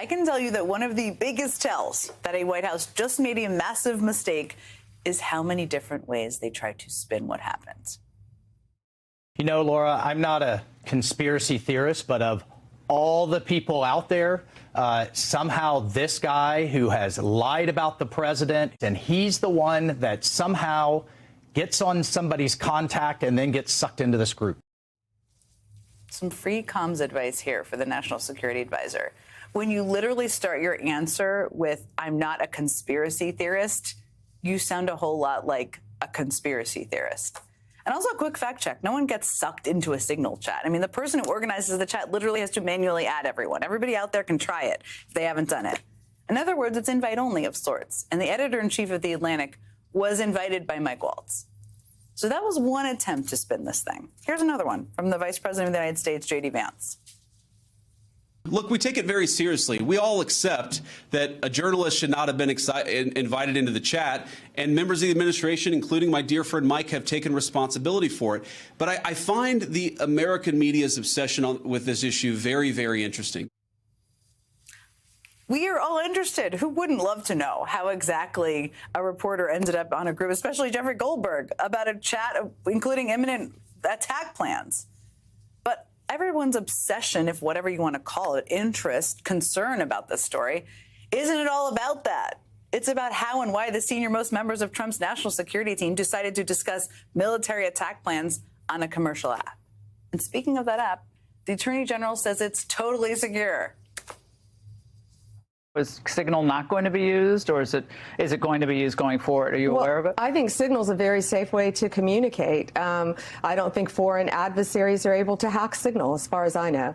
I can tell you that one of the biggest tells that a White House just made a massive mistake is how many different ways they try to spin what happened. You know, Laura, I'm not a conspiracy theorist, but of all the people out there, somehow this guy who has lied about the president, and he's the one that somehow gets on somebody's contact and then gets sucked into this group. Some free comms advice here for the National Security Advisor. When you literally start your answer with, I'm not a conspiracy theorist, you sound a whole lot like a conspiracy theorist. And also a quick fact check. No one gets sucked into a Signal chat. I mean, the person who organizes the chat literally has to manually add everyone. Everybody out there can try it if they haven't done it. In other words, it's invite only of sorts. And the editor-in-chief of The Atlantic was invited by Mike Waltz. So that was one attempt to spin this thing. Here's another one from the Vice President of the United States, J.D. Vance. Look, we take it very seriously. We all accept that a journalist should not have been invited into the chat, and members of the administration, including my dear friend Mike, have taken responsibility for it. But I find the American media's obsession with this issue very, very interesting. We are all interested. Who wouldn't love to know how exactly a reporter ended up on a group, especially Jeffrey Goldberg, about a chat including imminent attack plans? But everyone's obsession, if whatever you want to call it, interest, concern about this story, isn't it all about that? It's about how and why the senior-most members of Trump's national security team decided to discuss military attack plans on a commercial app. And speaking of that app, the Attorney General says it's totally secure. Is Signal not going to be used, or is it going to be used going forward? Are you aware of it? I think Signal's a very safe way to communicate. I don't think foreign adversaries are able to hack Signal, as far as I know.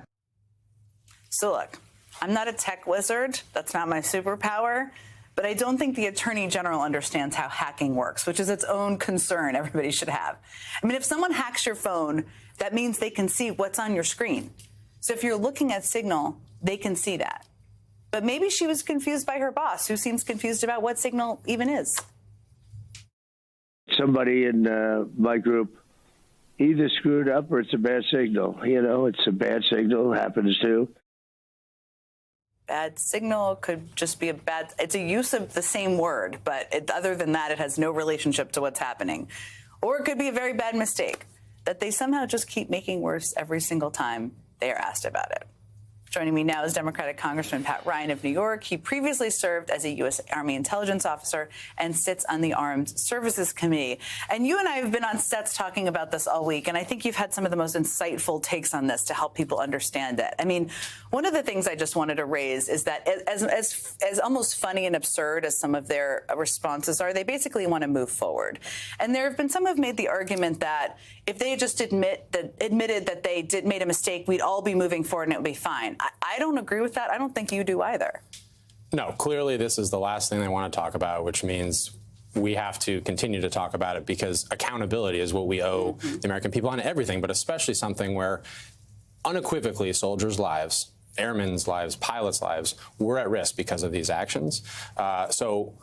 So look, I'm not a tech wizard. That's not my superpower. But I don't think the Attorney General understands how hacking works, which is its own concern everybody should have. I mean, if someone hacks your phone, that means they can see what's on your screen. So if you're looking at Signal, they can see that. But maybe she was confused by her boss, who seems confused about what Signal even is. Somebody in my group either screwed up or it's a bad signal. You know, it's a bad signal, happens to. Bad signal could just be it's a use of the same word, but other than that, it has no relationship to what's happening. Or it could be a very bad mistake that they somehow just keep making worse every single time they are asked about it. Joining me now is Democratic Congressman Pat Ryan of New York. He previously served as a U.S. Army intelligence officer and sits on the Armed Services Committee. And you and I have been on sets talking about this all week, and I think you've had some of the most insightful takes on this to help people understand it. I mean, one of the things I just wanted to raise is that as almost funny and absurd as some of their responses are, they basically want to move forward. And there have been some who have made the argument that if they had just admitted that they made a mistake, we'd all be moving forward and it would be fine. I don't agree with that. I don't think you do either. No, clearly this is the last thing they want to talk about, which means we have to continue to talk about it because accountability is what we owe the American people on everything, but especially something where unequivocally soldiers' lives, airmen's lives, pilots' lives were at risk because of these actions. So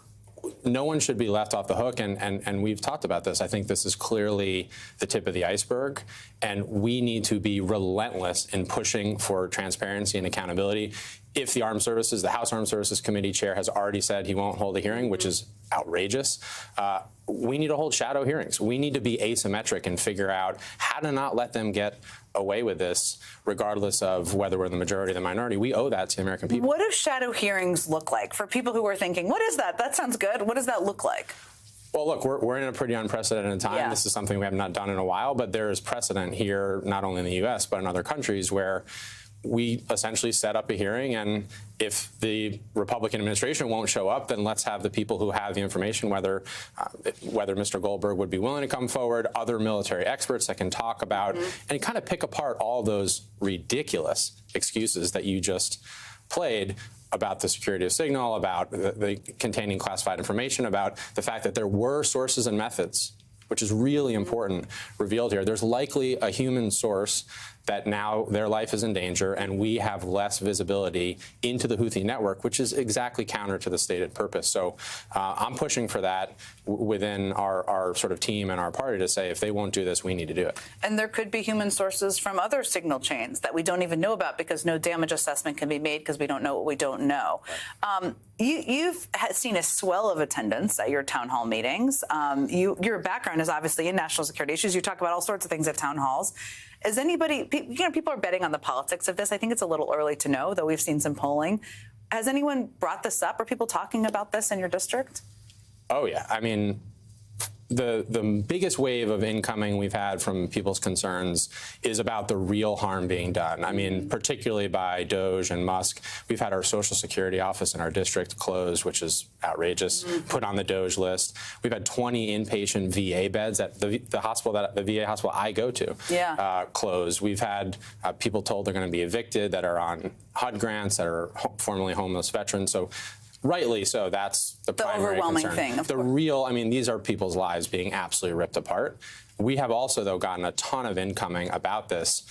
no one should be left off the hook, and we've talked about this. I think this is clearly the tip of the iceberg, and we need to be relentless in pushing for transparency and accountability. If the Armed Services, the House Armed Services Committee chair has already said he won't hold a hearing, which is outrageous, we need to hold shadow hearings. We need to be asymmetric and figure out how to not let them get away with this, regardless of whether we're the majority or the minority. We owe that to the American people. What do shadow hearings look like for people who are thinking, what is that? That sounds good. What does that look like? Well, look, we're in a pretty unprecedented time. Yeah. This is something we have not done in a while, but there is precedent here, not only in the U.S., but in other countries where we essentially set up a hearing, and if the Republican administration won't show up, then let's have the people who have the information, whether Mr. Goldberg would be willing to come forward, other military experts that can talk about and kind of pick apart all those ridiculous excuses that you just played about the security of Signal, about the containing classified information, about the fact that there were sources and methods, which is really important, revealed here. There's likely a human source that now their life is in danger, and we have less visibility into the Houthi network, which is exactly counter to the stated purpose. So I'm pushing for that within our sort of team and our party to say, if they won't do this, we need to do it. And there could be human sources from other signal chains that we don't even know about because no damage assessment can be made because we don't know what we don't know. You've seen a swell of attendance at your town hall meetings. Your background is obviously in national security issues. You talk about all sorts of things at town halls. Is anybody, people are betting on the politics of this. I think it's a little early to know, though we've seen some polling. Has anyone brought this up? Are people talking about this in your district? Oh, yeah. I mean, the biggest wave of incoming we've had from people's concerns is about the real harm being done. I mean, particularly by DOJ and Musk. We've had our Social Security office in our district closed, which is outrageous, put on the DOJ list. We've had 20 inpatient VA beds at the hospital, the VA hospital I go to, closed. We've had people told they're going to be evicted that are on HUD grants, that are formerly homeless veterans. So rightly so, that's the primary overwhelming concern. thing. The real, I mean, these are people's lives being absolutely ripped apart. We have also, though, gotten a ton of incoming about this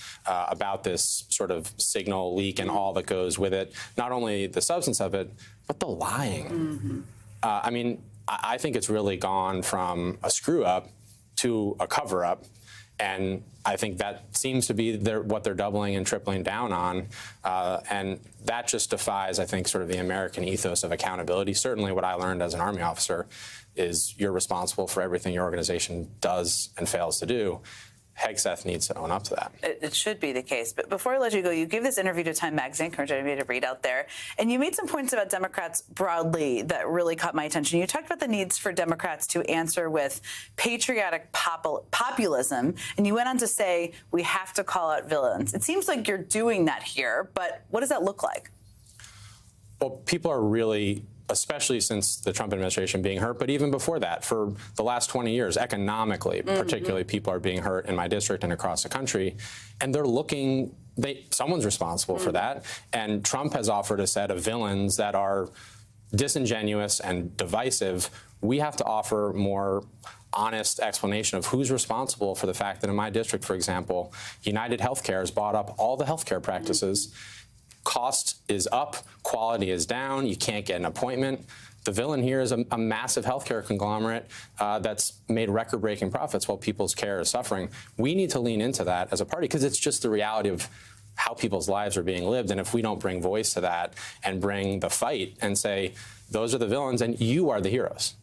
sort of signal leak and all that goes with it. Not only the substance of it, but the lying. I mean, I think it's really gone from a screw up to a cover up. And I think that seems to be what they're doubling and tripling down on. And that just defies, I think, sort of the American ethos of accountability. Certainly what I learned as an Army officer is you're responsible for everything your organization does and fails to do. Hegseth needs to own up to that. It should be the case. But before I let you go, you gave this interview to Time Magazine, encourage anybody to read out there, and you made some points about Democrats broadly that really caught my attention. You talked about the needs for Democrats to answer with patriotic populism, and you went on to say we have to call out villains. It seems like you're doing that here, but what does that look like? Well, people are really, especially since the Trump administration being hurt, but even before that, for the last 20 years, economically, particularly, people are being hurt in my district and across the country, and they're looking, someone's responsible for that, and Trump has offered a set of villains that are disingenuous and divisive. We have to offer more honest explanation of who's responsible for the fact that in my district, for example, United Healthcare has bought up all the healthcare practices. Cost is up, quality is down, you can't get an appointment. The villain here is a massive healthcare conglomerate that's made record-breaking profits while people's care is suffering. We need to lean into that as a party because it's just the reality of how people's lives are being lived. And if we don't bring voice to that and bring the fight and say, those are the villains and you are the heroes.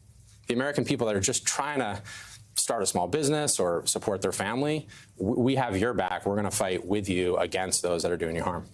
The American people that are just trying to start a small business or support their family, we have your back. We're going to fight with you against those that are doing you harm.